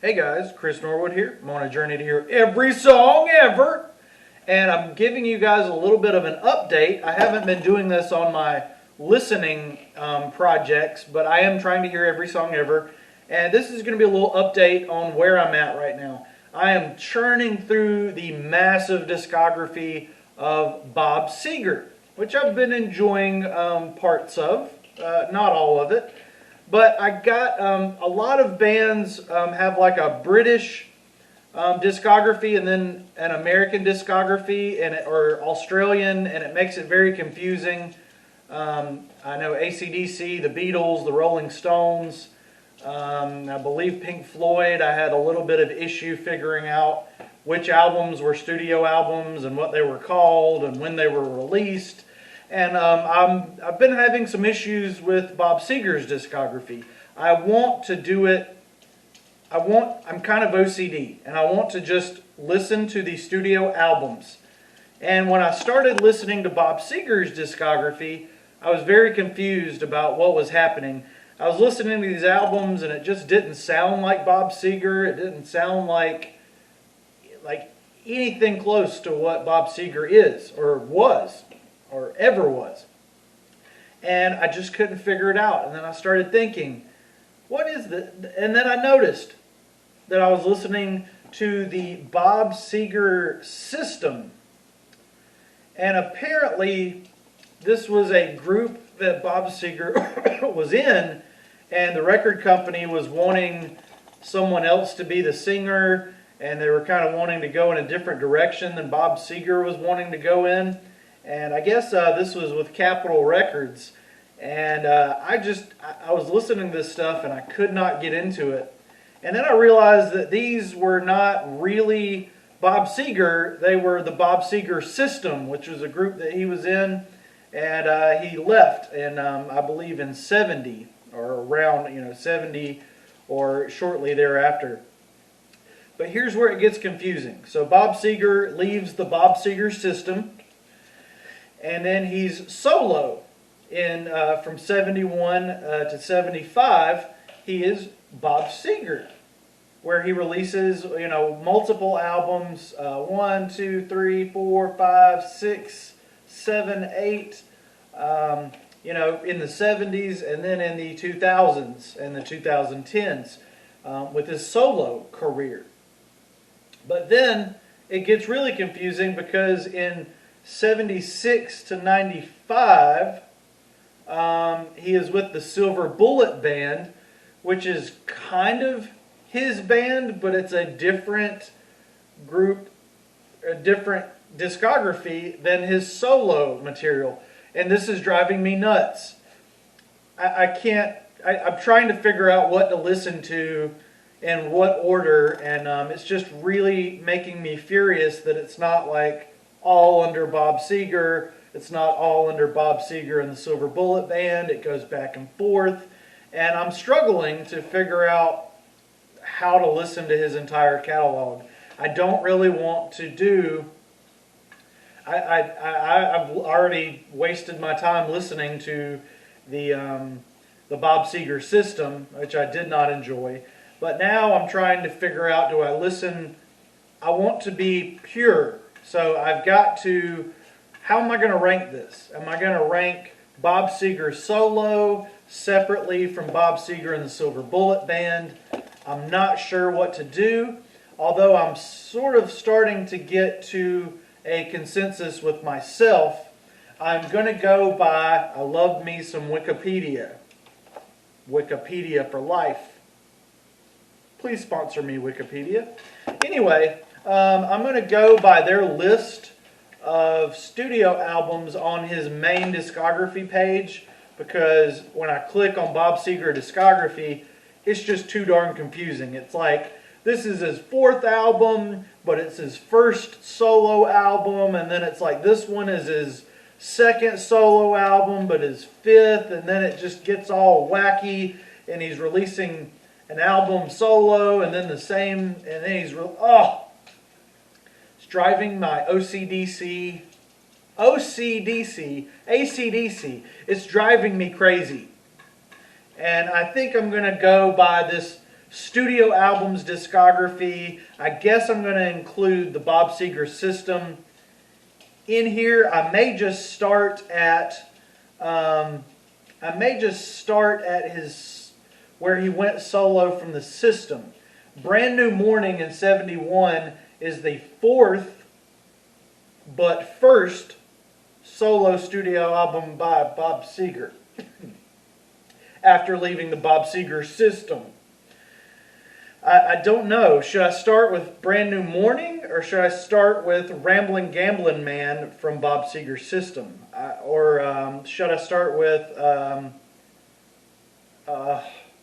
Hey guys, Chris Norwood here. I'm on a journey to hear every song ever. And I'm giving you guys a little bit of an update. I haven't been doing this on my listening projects, but I am trying to hear every song ever. And this is going to be a little update on where I'm at right now. I am churning through the massive discography of Bob Seger, which I've been enjoying parts of, not all of it. But I got a lot of bands have like a British discography and then an American discography or Australian, and it makes it very confusing. I know AC/DC, the Beatles, the Rolling Stones, I believe Pink Floyd. I had a little bit of issue figuring out which albums were studio albums and what they were called and when they were released. And I've been having some issues with Bob Seger's discography. I want to do it. I'm kind of OCD, and I want to just listen to the studio albums. And when I started listening to Bob Seger's discography, I was very confused about what was happening. I was listening to these albums, and it just didn't sound like Bob Seger. It didn't sound like anything close to what Bob Seger is or was, or ever was. And I just couldn't figure it out. And then I started thinking, what is this? And then I noticed that I was listening to the Bob Seger system. And apparently this was a group that Bob Seger was in, and the record company was wanting someone else to be the singer, and they were kind of wanting to go in a different direction than Bob Seger was wanting to go in. And I guess this was with Capitol Records. And I was listening to this stuff and I could not get into it. And then I realized that these were not really Bob Seger. They were the Bob Seger System, which was a group that he was in. And he left in, I believe, in 70 or around 70 or shortly thereafter. But here's where it gets confusing. So Bob Seger leaves the Bob Seger System. And then he's solo in from 71 to 75. He is Bob Seger, where he releases multiple albums, 1, 2, 3, 4, 5, 6, 7, 8. In the 70s and then in the 2000s and the 2010s with his solo career. But then it gets really confusing because in 76 to 95, he is with the Silver Bullet Band, which is kind of his band, but it's a different group, a different discography than his solo material. And this is driving me nuts. I'm trying to figure out what to listen to in what order, and it's just really making me furious that it's not like all under Bob Seger. It's not all under Bob Seger and the Silver Bullet Band. It goes back and forth. And I'm struggling to figure out how to listen to his entire catalog. I don't really want to do... I've already wasted my time listening to the Bob Seger System, which I did not enjoy. But now I'm trying to figure out, do I listen... I want to be pure. So I've got to, how am I going to rank this? Am I going to rank Bob Seger solo separately from Bob Seger and the Silver Bullet Band? I'm not sure what to do, although I'm sort of starting to get to a consensus with myself. I'm going to go by, I love me some Wikipedia. Wikipedia for life. Please sponsor me, Wikipedia. Anyway, I'm going to go by their list of studio albums on his main discography page, because when I click on Bob Seger discography, it's just too darn confusing. It's like, this is his 4th album, but it's his 1st solo album, and then it's like this one is his 2nd solo album, but his 5th, and then it just gets all wacky, and he's releasing an album solo, and then the same, and then he's driving my ACDC, it's driving me crazy. And I think I'm going to go by this studio albums discography. I guess I'm going to include the Bob Seger System in here. I may just start at his where he went solo from the System. Brand New Morning in '71 is the fourth but first solo studio album by Bob Seger after leaving the Bob Seger System. I don't know. Should I start with Brand New Morning, or should I start with Ramblin' Gamblin' Man from Bob Seger's System? Or should I start with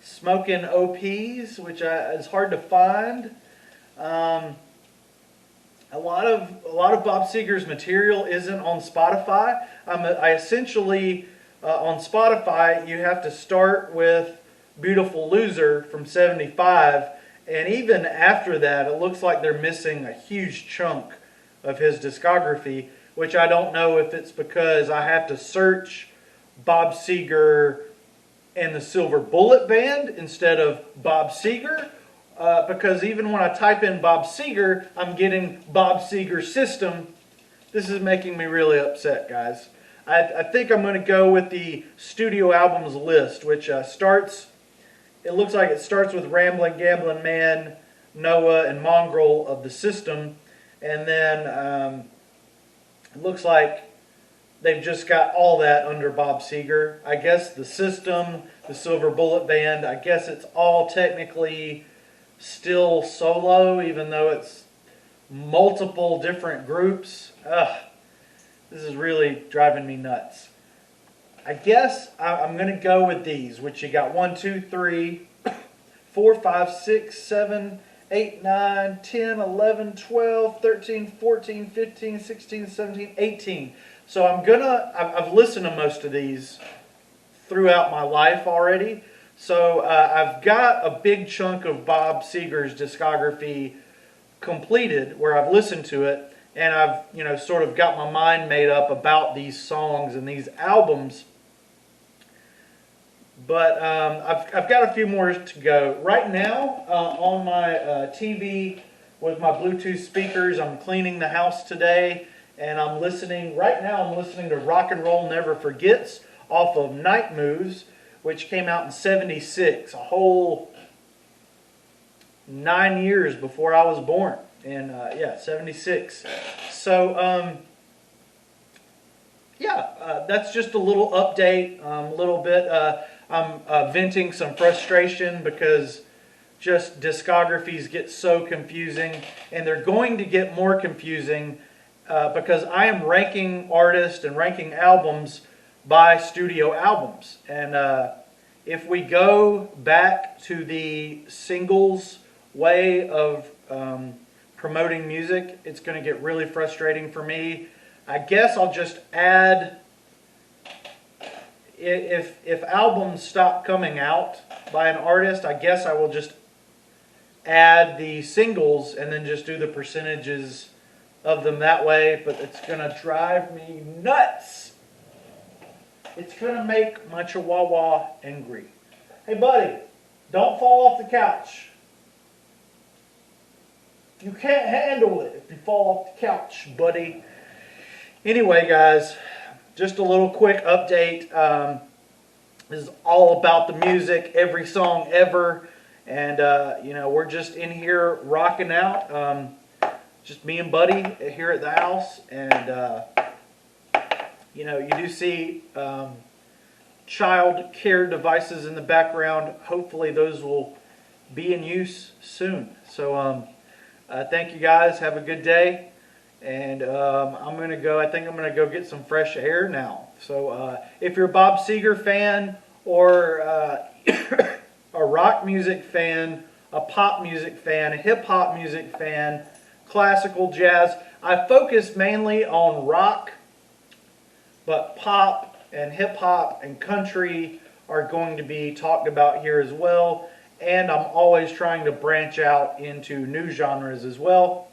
Smokin' OPs, which is hard to find? A lot of Bob Seger's material isn't on Spotify. I essentially on Spotify you have to start with Beautiful Loser from '75. And even after that, it looks like they're missing a huge chunk of his discography, which I don't know if it's because I have to search Bob Seger and the Silver Bullet Band instead of Bob Seger, because even when I type in Bob Seger, I'm getting Bob Seger System. This is making me really upset, guys. I think I'm going to go with the studio albums list, which starts... It looks like it starts with Ramblin' Gamblin' Man, Noah, and Mongrel of the System. And then it looks like they've just got all that under Bob Seger. I guess the System, the Silver Bullet Band, I guess it's all technically still solo, even though it's multiple different groups. Ugh, this is really driving me nuts. I guess I'm going to go with these, which you got 1, 2, 3, 4, 5, 6, 7, 8, 9, 10, 11, 12, 13, 14, 15, 16, 17, 18. So I've listened to most of these throughout my life already. So I've got a big chunk of Bob Seger's discography completed where I've listened to it, and I've sort of got my mind made up about these songs and these albums. But I've got a few more to go. Right now, on my TV with my Bluetooth speakers, I'm cleaning the house today, and I'm listening to Rock and Roll Never Forgets off of Night Moves, which came out in '76, a whole 9 years before I was born. And '76. So, that's just a little update, a little bit. I'm venting some frustration because just discographies get so confusing, and they're going to get more confusing because I am ranking artists and ranking albums by studio albums. And if we go back to the singles way of promoting music, it's going to get really frustrating for me. I guess I'll just add, if albums stop coming out by an artist, I guess I will just add the singles and then just do the percentages of them that way, but it's going to drive me nuts. It's going to make my Chihuahua angry. Hey buddy, don't fall off the couch. You can't handle it if you fall off the couch, buddy. Anyway, guys, just a little quick update. This is all about the music, every song ever. And, we're just in here rocking out. Just me and Buddy here at the house. And, you do see child care devices in the background. Hopefully those will be in use soon. So, thank you guys. Have a good day. And I think I'm going to go get some fresh air now. So if you're a Bob Seger fan or a rock music fan, a pop music fan, a hip hop music fan, classical, jazz, I focus mainly on rock, but pop and hip hop and country are going to be talked about here as well. And I'm always trying to branch out into new genres as well.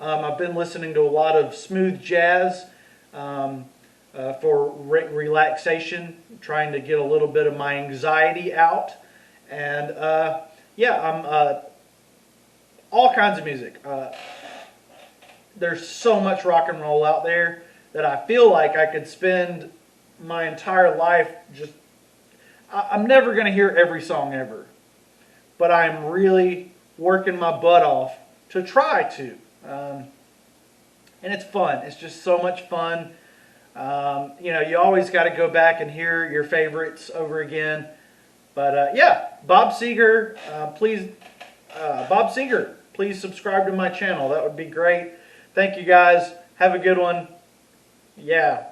I've been listening to a lot of smooth jazz for relaxation, trying to get a little bit of my anxiety out. And, yeah, I'm all kinds of music. There's so much rock and roll out there that I feel like I could spend my entire life just. I'm never going to hear every song ever, but I'm really working my butt off to try to. And it's fun. It's just so much fun. You always got to go back and hear your favorites over again. But yeah, Bob Seger, please subscribe to my channel. That would be great. Thank you guys. Have a good one. Yeah.